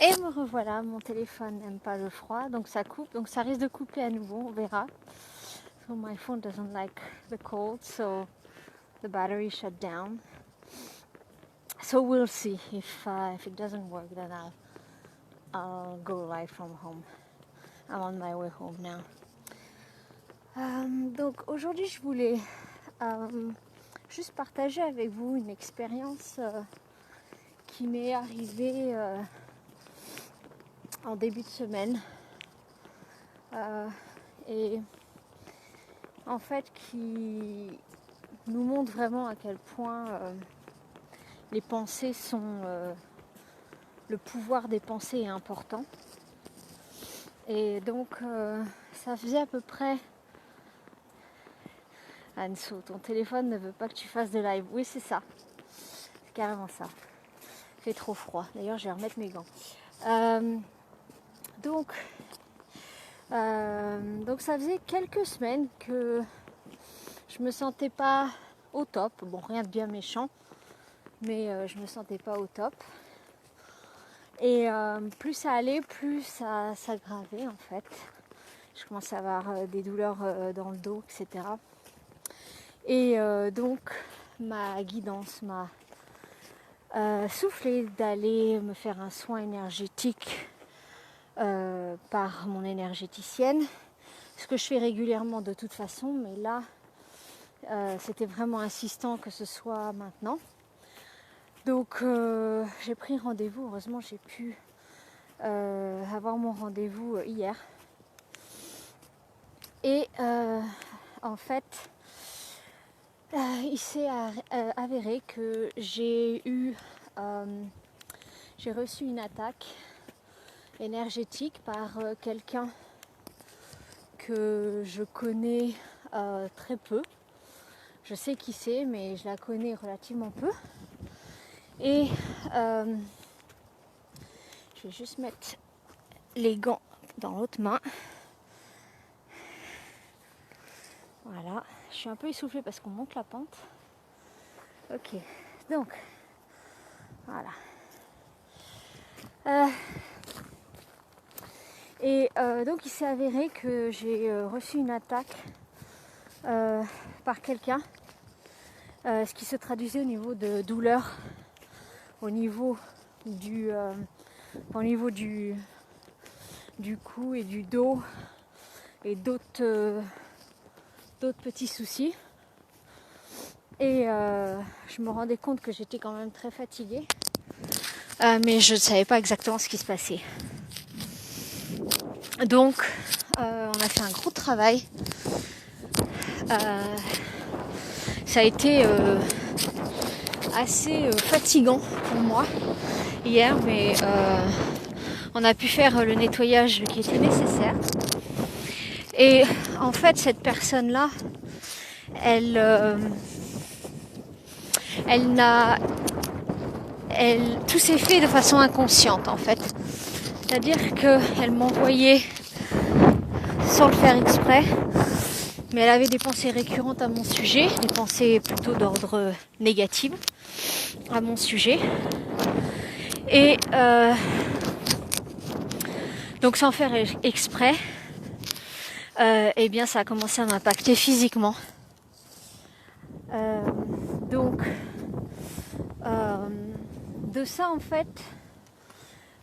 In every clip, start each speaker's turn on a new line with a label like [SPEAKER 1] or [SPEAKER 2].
[SPEAKER 1] Et me revoilà, mon téléphone n'aime pas le froid, donc ça coupe, donc ça risque de couper à nouveau, on verra. So my phone doesn't like the cold, so the battery shut down. So we'll see if it doesn't work, then I'll go live from home. I'm on my way home now. Donc aujourd'hui, je voulais juste partager avec vous une expérience qui m'est arrivée en début de semaine et en fait qui nous montre vraiment à quel point les pensées sont le pouvoir des pensées est important. Et donc ça faisait à peu près Anso, ton téléphone ne veut pas que tu fasses de live. Oui, c'est ça, c'est carrément ça. Il fait trop froid, d'ailleurs je vais remettre mes gants. Donc ça faisait quelques semaines que je me sentais pas au top. Bon, rien de bien méchant, mais je me sentais pas au top. Et plus ça allait, plus ça s'aggravait en fait. Je commençais à avoir des douleurs dans le dos, etc. Et donc ma guidance m'a soufflé d'aller me faire un soin énergétique par mon énergéticienne. Ce que je fais régulièrement de toute façon, mais là c'était vraiment insistant que ce soit maintenant. Donc j'ai pris rendez-vous, heureusement j'ai pu avoir mon rendez-vous hier. Et en fait, il s'est avéré que j'ai reçu une attaque énergétique par quelqu'un que je connais très peu. Je sais qui c'est, mais je la connais relativement peu. Et je vais juste mettre les gants dans l'autre main. Voilà, je suis un peu essoufflée parce qu'on monte la pente. Ok, donc voilà. Donc il s'est avéré que j'ai reçu une attaque par quelqu'un, ce qui se traduisait au niveau de douleur, au niveau du cou et du dos et d'autres petits soucis. Et je me rendais compte que j'étais quand même très fatiguée, mais je ne savais pas exactement ce qui se passait. Donc on a fait un gros travail. Ça a été assez fatigant pour moi hier, mais on a pu faire le nettoyage qui était nécessaire. Et en fait, cette personne-là, tout s'est fait de façon inconsciente en fait. C'est-à-dire qu'elle m'envoyait sans le faire exprès, mais elle avait des pensées récurrentes à mon sujet, des pensées plutôt d'ordre négatif à mon sujet. Et donc sans faire exprès, eh bien ça a commencé à m'impacter physiquement. Donc de ça en fait,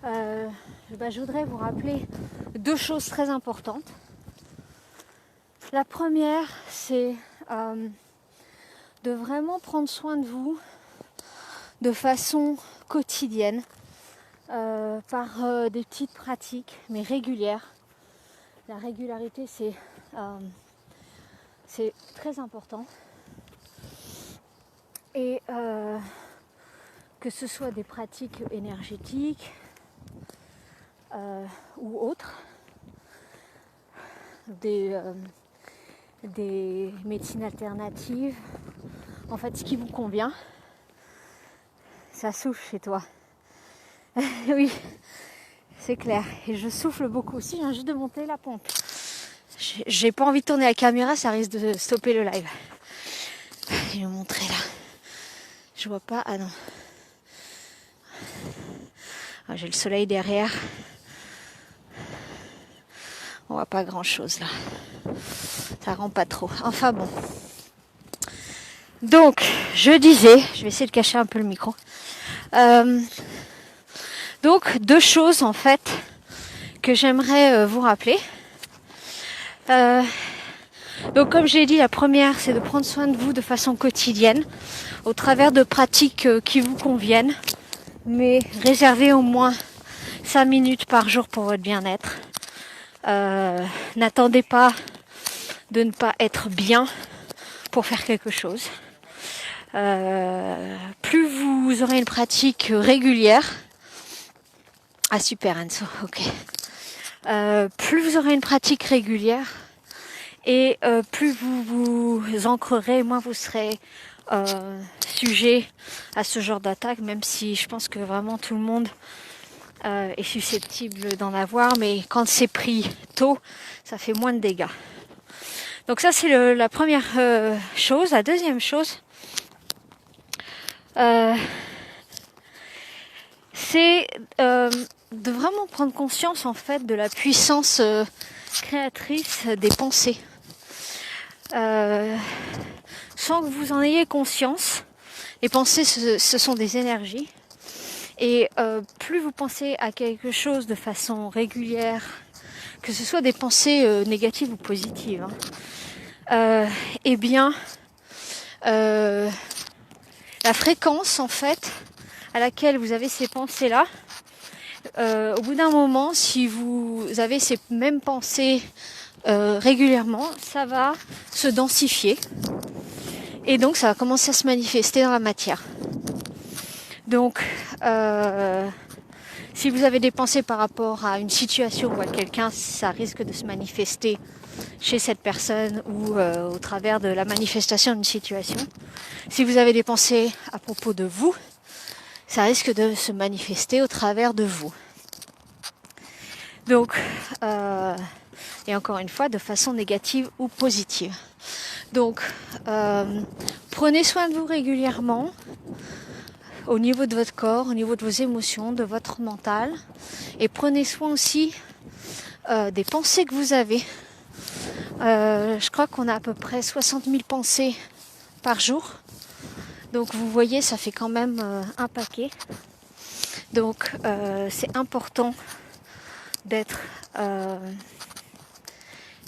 [SPEAKER 1] je voudrais vous rappeler deux choses très importantes. La première, c'est de vraiment prendre soin de vous de façon quotidienne, par des petites pratiques, mais régulières. La régularité, c'est très important. Et que ce soit des pratiques énergétiques ou autres, des médecines alternatives, en fait ce qui vous convient. Ça souffle chez toi. Oui, c'est clair. Et je souffle beaucoup aussi, je viens juste de monter la pompe. J'ai pas envie de tourner la caméra, ça risque de stopper le live. Je vais vous montrer là. Je vois pas, ah non. J'ai le soleil derrière. On voit pas grand chose là. Ça rend pas trop. Enfin bon. Donc, je disais, je vais essayer de cacher un peu le micro. Donc, deux choses en fait que j'aimerais vous rappeler. Donc, comme j'ai dit, la première, c'est de prendre soin de vous de façon quotidienne, au travers de pratiques qui vous conviennent, mais réservez au moins 5 minutes par jour pour votre bien-être. N'attendez pas de ne pas être bien pour faire quelque chose. Plus vous aurez une pratique régulière, ah super Enzo, ok. Plus vous aurez une pratique régulière et plus vous vous ancrerez, moins vous serez sujet à ce genre d'attaque, même si je pense que vraiment tout le monde est susceptible d'en avoir, mais quand c'est pris tôt, ça fait moins de dégâts. Donc ça c'est la première chose. La deuxième chose, c'est de vraiment prendre conscience en fait de la puissance créatrice des pensées. Sans que vous en ayez conscience, les pensées ce sont des énergies. Et plus vous pensez à quelque chose de façon régulière, que ce soit des pensées négatives ou positives, eh bien, la fréquence en fait à laquelle vous avez ces pensées-là, au bout d'un moment, si vous avez ces mêmes pensées régulièrement, ça va se densifier et donc ça va commencer à se manifester dans la matière. Donc, si vous avez des pensées par rapport à une situation ou à quelqu'un, ça risque de se manifester chez cette personne ou au travers de la manifestation d'une situation. Si vous avez des pensées à propos de vous, ça risque de se manifester au travers de vous. Donc, et encore une fois, de façon négative ou positive. Donc, prenez soin de vous régulièrement, au niveau de votre corps, au niveau de vos émotions, de votre mental. Et prenez soin aussi des pensées que vous avez. Je crois qu'on a à peu près 60 000 pensées par jour. Donc vous voyez, ça fait quand même un paquet. Donc c'est important d'être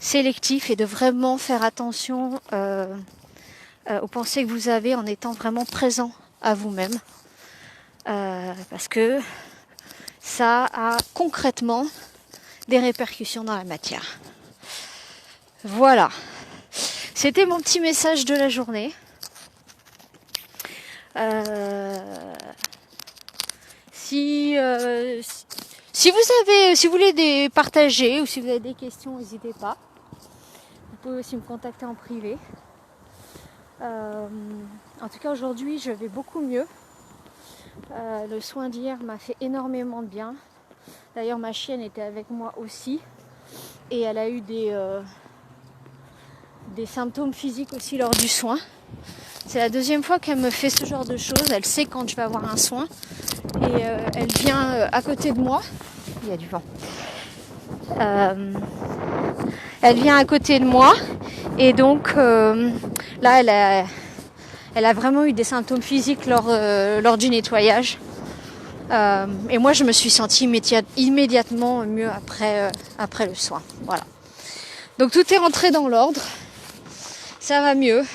[SPEAKER 1] sélectif et de vraiment faire attention aux pensées que vous avez en étant vraiment présent à vous-même. Parce que ça a concrètement des répercussions dans la matière. Voilà. C'était mon petit message de la journée. Si vous voulez partager ou si vous avez des questions, n'hésitez pas. Vous pouvez aussi me contacter en privé. En tout cas, aujourd'hui, je vais beaucoup mieux. Le soin d'hier m'a fait énormément de bien. D'ailleurs, ma chienne était avec moi aussi. Et elle a eu des symptômes physiques aussi lors du soin. C'est la deuxième fois qu'elle me fait ce genre de choses. Elle sait quand je vais avoir un soin. Et elle vient à côté de moi. Il y a du vent. Elle vient à côté de moi. Et donc, là, elle a vraiment eu des symptômes physiques lors du nettoyage. Et moi, je me suis sentie immédiatement mieux après le soin. Voilà. Donc, tout est rentré dans l'ordre. Ça va mieux.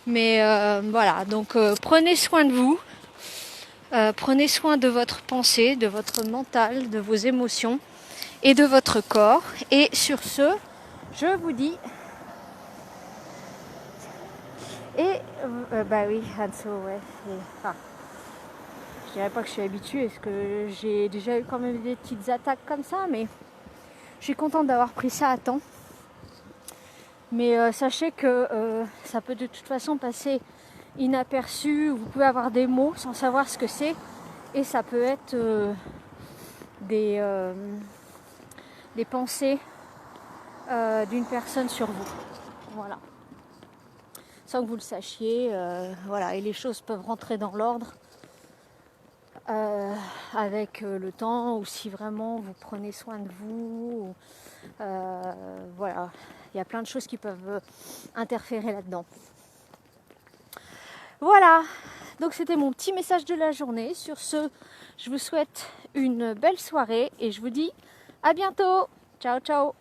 [SPEAKER 1] Mais voilà, donc prenez soin de vous. Prenez soin de votre pensée, de votre mental, de vos émotions et de votre corps. Et sur ce, je vous dis... Et bah oui, Hanso, ouais. Enfin, je dirais pas que je suis habituée, parce que j'ai déjà eu quand même des petites attaques comme ça, mais je suis contente d'avoir pris ça à temps. Mais sachez que ça peut de toute façon passer inaperçu. Vous pouvez avoir des mots sans savoir ce que c'est. Et ça peut être des pensées d'une personne sur vous. Voilà. Sans que vous le sachiez. Voilà. Et les choses peuvent rentrer dans l'ordre avec le temps, ou si vraiment vous prenez soin de vous. Voilà, il y a plein de choses qui peuvent interférer là-dedans. Voilà, donc c'était mon petit message de la journée. Sur ce, je vous souhaite une belle soirée et je vous dis à bientôt. Ciao, ciao.